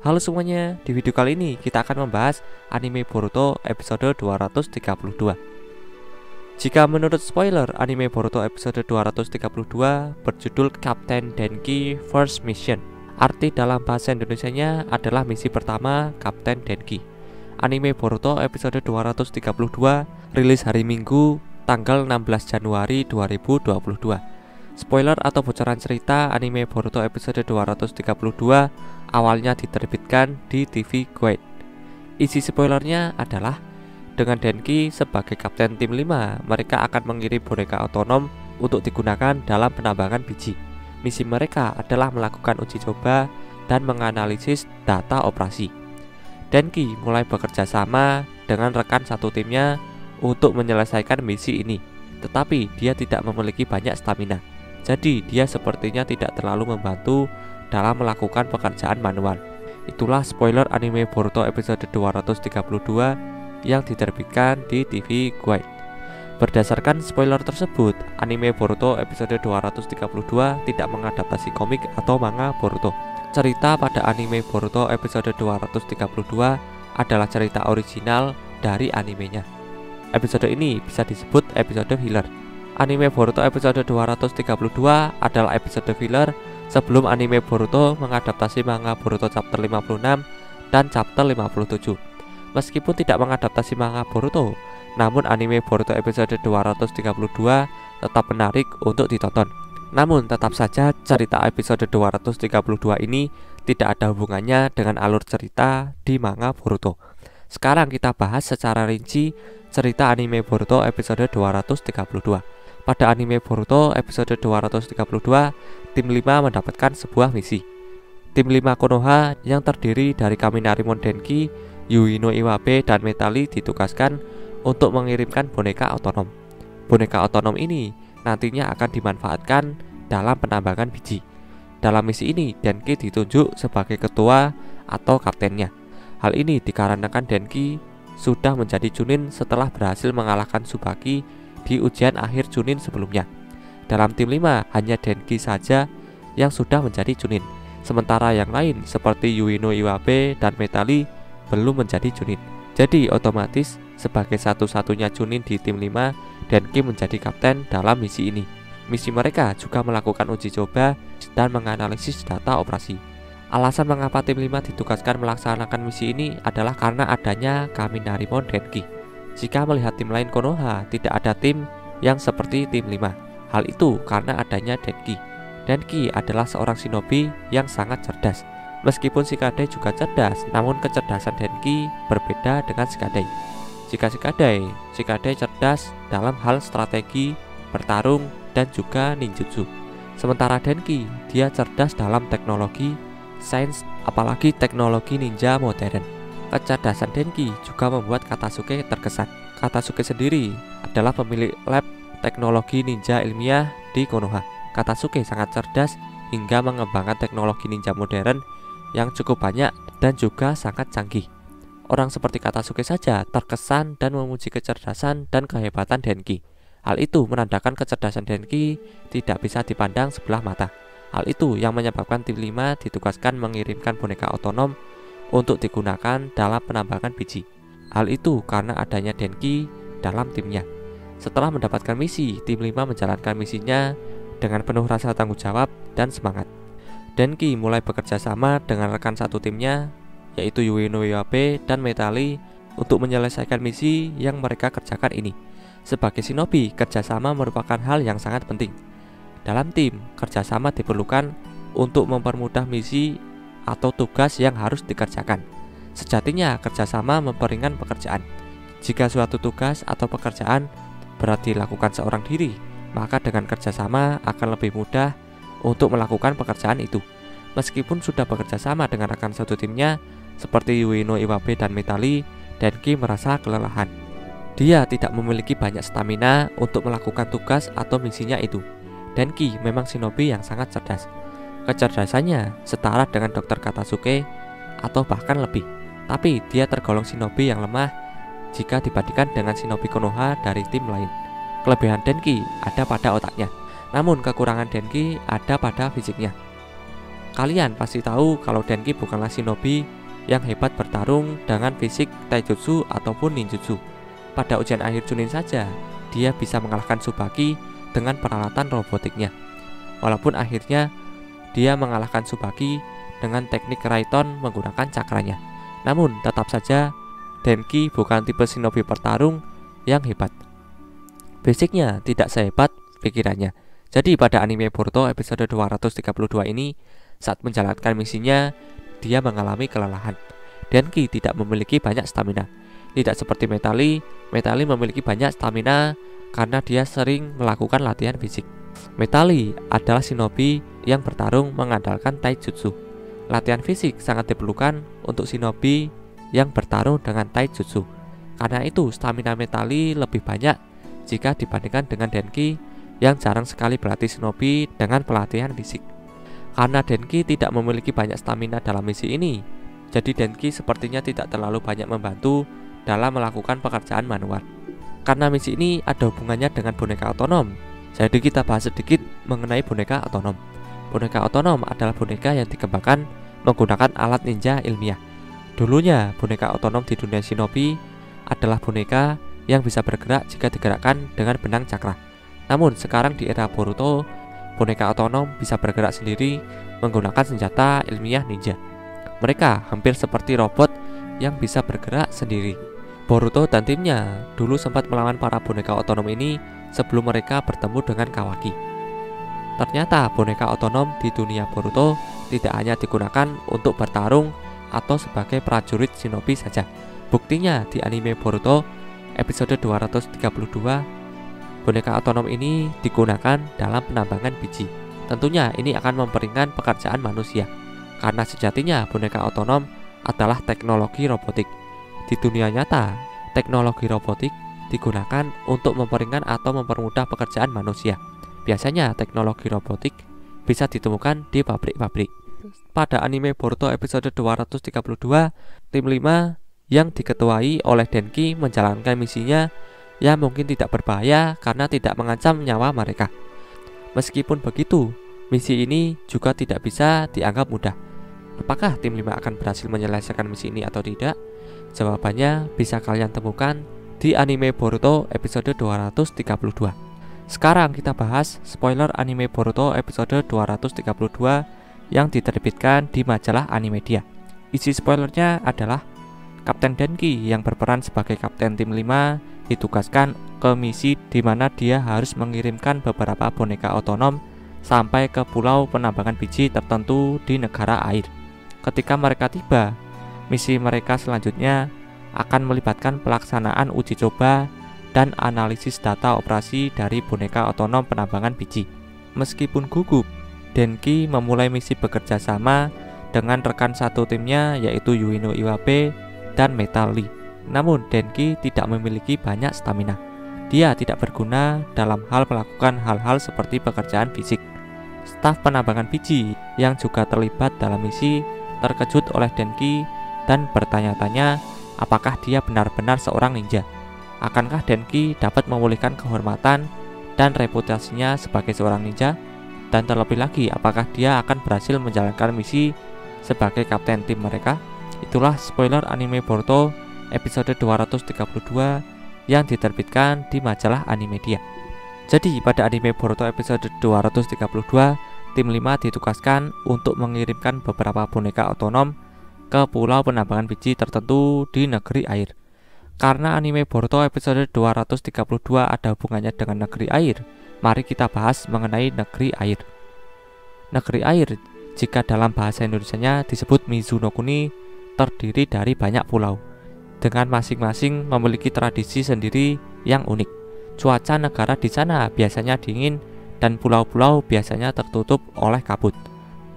Halo semuanya, di video kali ini kita akan membahas anime Boruto episode 232. Jika menurut spoiler, anime Boruto episode 232 berjudul Captain Denki First Mission. Arti dalam bahasa Indonesianya adalah misi pertama Kapten Denki. Anime Boruto episode 232 rilis hari Minggu tanggal 16 Januari 2022. Spoiler atau bocoran cerita anime Boruto episode 232 awalnya diterbitkan di TV Guide. Isi spoilernya adalah dengan Denki sebagai kapten tim 5, mereka akan mengirim boneka otonom untuk digunakan dalam penambangan biji. Misi mereka adalah melakukan uji coba dan menganalisis data operasi. Denki mulai bekerja sama dengan rekan satu timnya untuk menyelesaikan misi ini, tetapi dia tidak memiliki banyak stamina. Jadi dia sepertinya tidak terlalu membantu dalam melakukan pekerjaan manual. Itulah spoiler anime Boruto episode 232 yang diterbitkan di TV Guide. Berdasarkan spoiler tersebut, anime Boruto episode 232 tidak mengadaptasi komik atau manga Boruto. Cerita pada anime Boruto episode 232 adalah cerita original dari animenya. Episode ini bisa disebut episode filler. Anime Boruto episode 232 adalah episode filler sebelum anime Boruto mengadaptasi manga Boruto chapter 56 dan chapter 57. Meskipun tidak mengadaptasi manga Boruto, namun anime Boruto episode 232 tetap menarik untuk ditonton. Namun tetap saja cerita episode 232 ini tidak ada hubungannya dengan alur cerita di manga Boruto. Sekarang kita bahas secara rinci cerita anime Boruto episode 232. Pada anime Boruto episode 232, tim 5 mendapatkan sebuah misi. Tim 5 Konoha yang terdiri dari Kaminarimon Denki, Yuino Iwabe, dan Metali ditugaskan untuk mengirimkan boneka otonom. Boneka otonom ini nantinya akan dimanfaatkan dalam penambangan biji. Dalam misi ini, Denki ditunjuk sebagai ketua atau kaptennya. Hal ini dikarenakan Denki sudah menjadi Chunin setelah berhasil mengalahkan Tsubaki di ujian akhir Chunin sebelumnya. Dalam tim 5 hanya Denki saja yang sudah menjadi Chunin, sementara yang lain seperti Yuino Iwabe dan Metali belum menjadi Chunin. Jadi otomatis sebagai satu-satunya Chunin di tim 5, Denki menjadi kapten dalam misi ini. Misi mereka juga melakukan uji coba dan menganalisis data operasi. Alasan mengapa tim 5 ditugaskan melaksanakan misi ini adalah karena adanya Kaminarimon Denki. Jika melihat tim lain Konoha, tidak ada tim yang seperti tim 5. Hal itu karena adanya Denki. Denki adalah seorang shinobi yang sangat cerdas. Meskipun Shikadai juga cerdas, namun kecerdasan Denki berbeda dengan Shikadai. Jika Shikadai cerdas dalam hal strategi, bertarung, dan juga ninjutsu. Sementara Denki, dia cerdas dalam teknologi, sains, apalagi teknologi ninja modern. Kecerdasan Denki juga membuat Katasuke terkesan. Katasuke sendiri adalah pemilik lab teknologi ninja ilmiah di Konoha. Katasuke sangat cerdas hingga mengembangkan teknologi ninja modern yang cukup banyak dan juga sangat canggih. Orang seperti Katasuke saja terkesan dan memuji kecerdasan dan kehebatan Denki. Hal itu menandakan kecerdasan Denki tidak bisa dipandang sebelah mata. Hal itu yang menyebabkan tim 5 ditugaskan mengirimkan boneka otonom untuk digunakan dalam penambangan biji. Hal itu karena adanya Denki dalam timnya. Setelah mendapatkan misi, tim 5 menjalankan misinya dengan penuh rasa tanggung jawab dan semangat. Denki mulai bekerja sama dengan rekan satu timnya, yaitu Yuino Iwabe dan Metali, untuk menyelesaikan misi yang mereka kerjakan ini. Sebagai shinobi, kerjasama merupakan hal yang sangat penting. Dalam tim, kerjasama diperlukan untuk mempermudah misi atau tugas yang harus dikerjakan. Sejatinya kerjasama memperingan pekerjaan. Jika suatu tugas atau pekerjaan berat dilakukan seorang diri, maka dengan kerjasama akan lebih mudah untuk melakukan pekerjaan itu. Meskipun sudah bekerja sama dengan rekan satu timnya seperti Yuino Iwabe dan Metali, Denki merasa kelelahan. Dia tidak memiliki banyak stamina untuk melakukan tugas atau misinya itu. Denki memang shinobi yang sangat cerdas. Kecerdasannya setara dengan Dr. Katasuke atau bahkan lebih. Tapi dia tergolong shinobi yang lemah jika dibandingkan dengan shinobi Konoha dari tim lain. Kelebihan Denki ada pada otaknya, namun kekurangan Denki ada pada fisiknya. Kalian pasti tahu kalau Denki bukanlah shinobi yang hebat bertarung dengan fisik taijutsu ataupun ninjutsu. Pada ujian akhir Chunin saja, dia bisa mengalahkan Tsubaki dengan peralatan robotiknya. Walaupun akhirnya dia mengalahkan Tsubaki dengan teknik Raiton menggunakan cakranya. Namun tetap saja Denki bukan tipe shinobi pertarung yang hebat. Fisiknya tidak sehebat pikirannya. Jadi pada anime Boruto episode 232 ini, saat menjalankan misinya, dia mengalami kelelahan. Denki tidak memiliki banyak stamina. Tidak seperti Metali memiliki banyak stamina karena dia sering melakukan latihan fisik. Metali adalah shinobi yang bertarung mengandalkan taijutsu. Latihan fisik sangat diperlukan untuk shinobi yang bertarung dengan taijutsu. Karena itu stamina Metali lebih banyak jika dibandingkan dengan Denki yang jarang sekali berlatih shinobi dengan pelatihan fisik. Karena Denki tidak memiliki banyak stamina dalam misi ini, jadi Denki sepertinya tidak terlalu banyak membantu dalam melakukan pekerjaan manual. Karena misi ini ada hubungannya dengan boneka otonom, jadi kita bahas sedikit mengenai boneka otonom. Boneka otonom adalah boneka yang dikembangkan menggunakan alat ninja ilmiah. Dulunya boneka otonom di dunia shinobi adalah boneka yang bisa bergerak jika digerakkan dengan benang cakra. Namun sekarang di era Boruto, boneka otonom bisa bergerak sendiri menggunakan senjata ilmiah ninja. Mereka hampir seperti robot yang bisa bergerak sendiri. Boruto dan timnya dulu sempat melawan para boneka otonom ini sebelum mereka bertemu dengan Kawaki. Ternyata boneka otonom di dunia Boruto tidak hanya digunakan untuk bertarung atau sebagai prajurit shinobi saja. Buktinya di anime Boruto episode 232, boneka otonom ini digunakan dalam penambangan biji. Tentunya ini akan memperingan pekerjaan manusia, karena sejatinya boneka otonom adalah teknologi robotik. Di dunia nyata, teknologi robotik digunakan untuk memperingan atau mempermudah pekerjaan manusia. Biasanya teknologi robotik bisa ditemukan di pabrik-pabrik. Pada anime Boruto episode 232, tim 5 yang diketuai oleh Denki menjalankan misinya yang mungkin tidak berbahaya karena tidak mengancam nyawa mereka. Meskipun begitu, misi ini juga tidak bisa dianggap mudah. Apakah tim 5 akan berhasil menyelesaikan misi ini atau tidak? Jawabannya bisa kalian temukan di anime Boruto episode 232. Sekarang kita bahas spoiler anime Boruto episode 232 yang diterbitkan di majalah Animedia. Isi spoilernya adalah Kapten Denki yang berperan sebagai kapten tim 5 ditugaskan ke misi di mana dia harus mengirimkan beberapa boneka otonom sampai ke pulau penambangan biji tertentu di negara air. Ketika mereka tiba, misi mereka selanjutnya akan melibatkan pelaksanaan uji coba dan analisis data operasi dari boneka otonom penambangan biji. Meskipun gugup, Denki memulai misi bekerja sama dengan rekan satu timnya yaitu Yuino Iwabe dan Metali. Namun Denki tidak memiliki banyak stamina. Dia tidak berguna dalam hal melakukan hal-hal seperti pekerjaan fisik. Staf penambangan biji yang juga terlibat dalam misi terkejut oleh Denki dan bertanya-tanya apakah dia benar-benar seorang ninja. Akankah Denki dapat memulihkan kehormatan dan reputasinya sebagai seorang ninja? Dan terlebih lagi, apakah dia akan berhasil menjalankan misi sebagai kapten tim mereka? Itulah spoiler anime Boruto episode 232 yang diterbitkan di majalah Animedia. Jadi pada anime Boruto episode 232, tim 5 ditugaskan untuk mengirimkan beberapa boneka otonom ke pulau penambangan biji tertentu di negeri air. Karena anime Boruto episode 232 ada hubungannya dengan negeri air, mari kita bahas mengenai negeri air. Negeri air, jika dalam bahasa Indonesianya disebut Mizunokuni, terdiri dari banyak pulau, dengan masing-masing memiliki tradisi sendiri yang unik. Cuaca negara di sana biasanya dingin dan pulau-pulau biasanya tertutup oleh kabut.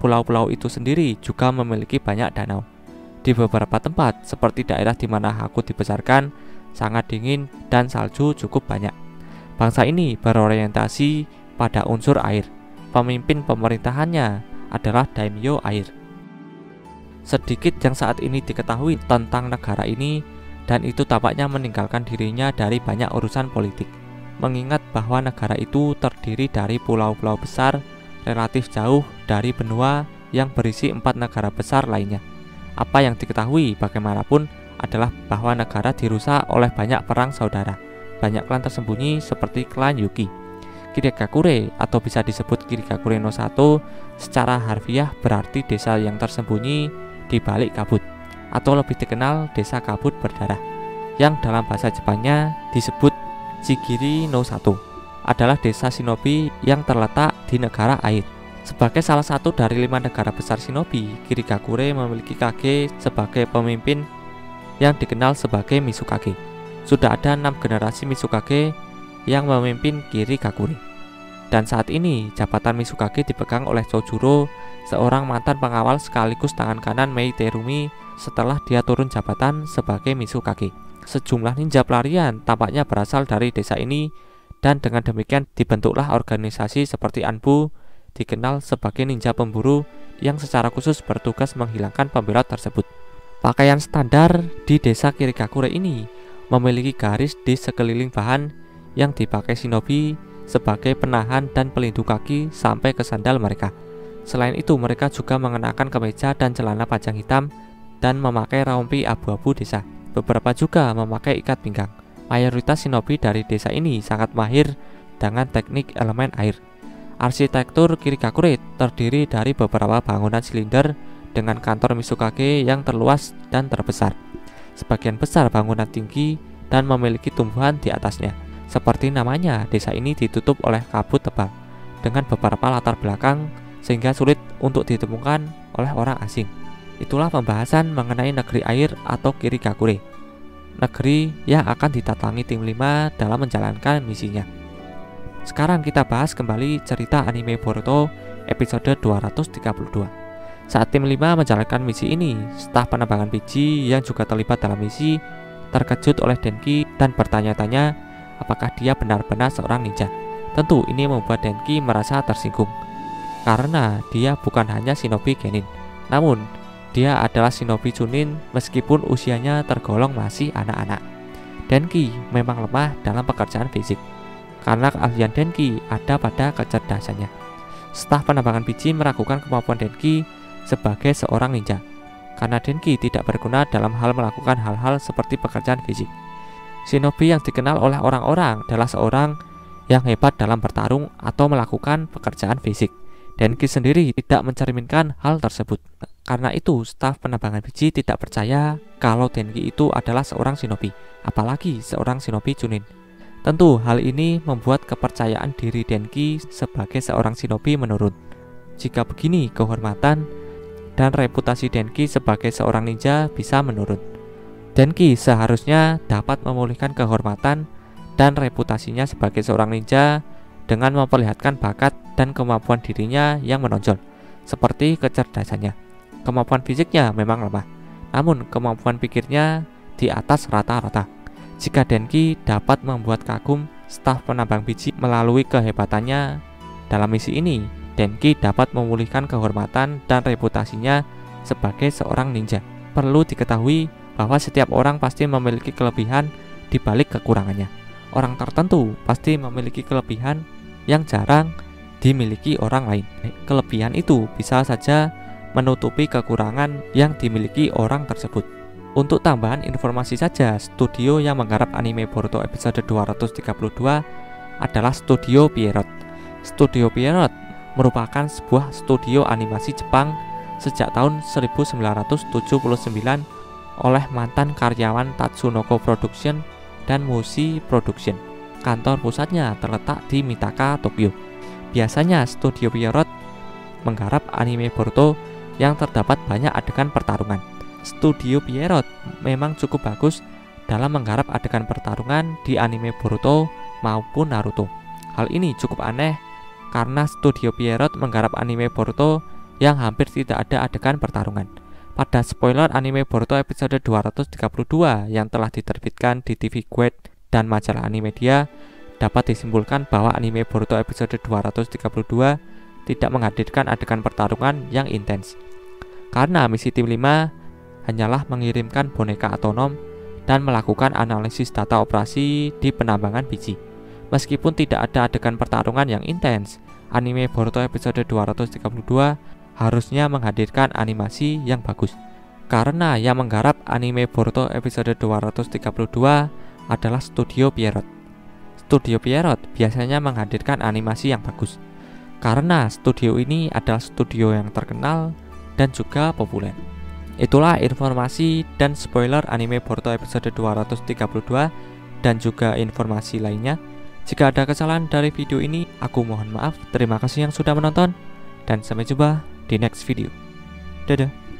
Pulau-pulau itu sendiri juga memiliki banyak danau. Di beberapa tempat, seperti daerah di mana Haku dibesarkan, sangat dingin dan salju cukup banyak. Bangsa ini berorientasi pada unsur air. Pemimpin pemerintahannya adalah daimyo air. Sedikit yang saat ini diketahui tentang negara ini, dan itu tampaknya meninggalkan dirinya dari banyak urusan politik. Mengingat bahwa negara itu terdiri dari pulau-pulau besar relatif jauh dari benua yang berisi 4 negara besar lainnya. Apa yang diketahui bagaimanapun adalah bahwa negara dirusak oleh banyak perang saudara. Banyak klan tersembunyi seperti klan Yuki. Kirigakure atau bisa disebut Kirigakure no 1 secara harfiah berarti desa yang tersembunyi di balik kabut, atau lebih dikenal desa kabut berdarah, yang dalam bahasa Jepangnya disebut Shigiri no 1, adalah desa shinobi yang terletak di negara air. Sebagai salah satu dari 5 negara besar shinobi, Kirigakure memiliki Kage sebagai pemimpin yang dikenal sebagai Mizukage. Sudah ada 6 generasi Mizukage yang memimpin Kirigakure. Dan saat ini jabatan Mizukage dipegang oleh Chojuro, seorang mantan pengawal sekaligus tangan kanan Mei Terumi setelah dia turun jabatan sebagai Mizukage. Sejumlah ninja pelarian tampaknya berasal dari desa ini, dan dengan demikian dibentuklah organisasi seperti Anbu, dikenal sebagai ninja pemburu yang secara khusus bertugas menghilangkan pembelot tersebut. Pakaian standar di desa Kirigakure ini memiliki garis di sekeliling bahan yang dipakai shinobi sebagai penahan dan pelindung kaki sampai ke sandal mereka. Selain itu, mereka juga mengenakan kemeja dan celana panjang hitam dan memakai rompi abu-abu desa. Beberapa juga memakai ikat pinggang. Mayoritas shinobi dari desa ini sangat mahir dengan teknik elemen air. Arsitektur Kirigakure terdiri dari beberapa bangunan silinder dengan kantor Mizukage yang terluas dan terbesar. Sebagian besar bangunan tinggi dan memiliki tumbuhan di atasnya. Seperti namanya, desa ini ditutup oleh kabut tebal dengan beberapa latar belakang sehingga sulit untuk ditemukan oleh orang asing. Itulah pembahasan mengenai negeri air atau Kirigakure, negeri yang akan ditatangi tim 5 dalam menjalankan misinya. Sekarang kita bahas kembali cerita anime Boruto episode 232. Saat tim 5 menjalankan misi ini, staf penambangan biji yang juga terlibat dalam misi terkejut oleh Denki dan bertanya-tanya apakah dia benar-benar seorang ninja. Tentu ini membuat Denki merasa tersinggung, karena dia bukan hanya shinobi genin, namun dia adalah shinobi chunin meskipun usianya tergolong masih anak-anak. Denki memang lemah dalam pekerjaan fisik, karena keahlian Denki ada pada kecerdasannya. Staf penambangan biji meragukan kemampuan Denki sebagai seorang ninja, karena Denki tidak berguna dalam hal melakukan hal-hal seperti pekerjaan fisik. Shinobi yang dikenal oleh orang-orang adalah seorang yang hebat dalam bertarung atau melakukan pekerjaan fisik. Denki sendiri tidak mencerminkan hal tersebut. Karena itu, staf penambangan biji tidak percaya kalau Denki itu adalah seorang shinobi, apalagi seorang shinobi chunin. Tentu hal ini membuat kepercayaan diri Denki sebagai seorang shinobi menurun. Jika begini, kehormatan dan reputasi Denki sebagai seorang ninja bisa menurun. Denki seharusnya dapat memulihkan kehormatan dan reputasinya sebagai seorang ninja dengan memperlihatkan bakat dan kemampuan dirinya yang menonjol, seperti kecerdasannya. Kemampuan fisiknya memang lemah, namun kemampuan pikirnya di atas rata-rata. Jika Denki dapat membuat kagum staf penambang biji melalui kehebatannya dalam misi ini, Denki dapat memulihkan kehormatan dan reputasinya sebagai seorang ninja. Perlu diketahui bahwa setiap orang pasti memiliki kelebihan di balik kekurangannya. Orang tertentu pasti memiliki kelebihan yang jarang dimiliki orang lain. Kelebihan itu bisa saja menutupi kekurangan yang dimiliki orang tersebut. Untuk tambahan informasi saja, studio yang menggarap anime Boruto episode 232 adalah Studio Pierrot. Studio Pierrot merupakan sebuah studio animasi Jepang sejak tahun 1979 oleh mantan karyawan Tatsunoko Production dan Mushi Production. Kantor pusatnya terletak di Mitaka, Tokyo. Biasanya Studio Pierrot menggarap anime Boruto yang terdapat banyak adegan pertarungan. Studio Pierrot memang cukup bagus dalam menggarap adegan pertarungan di anime Boruto maupun Naruto. Hal ini cukup aneh karena Studio Pierrot menggarap anime Boruto yang hampir tidak ada adegan pertarungan. Pada spoiler anime Boruto episode 232 yang telah diterbitkan di TV Guide dan majalah Animedia, dapat disimpulkan bahwa anime Boruto episode 232 tidak menghadirkan adegan pertarungan yang intens. Karena misi tim 5 hanyalah mengirimkan boneka otonom dan melakukan analisis data operasi di penambangan biji. Meskipun tidak ada adegan pertarungan yang intens, anime Boruto episode 232 harusnya menghadirkan animasi yang bagus. Karena yang menggarap anime Boruto episode 232 adalah Studio Pierrot. Studio Pierrot biasanya menghadirkan animasi yang bagus, karena studio ini adalah studio yang terkenal dan juga populer. Itulah informasi dan spoiler anime Boruto episode 232 dan juga informasi lainnya. Jika ada kesalahan dari video ini, aku mohon maaf. Terima kasih yang sudah menonton, dan sampai jumpa di next video. Dadah.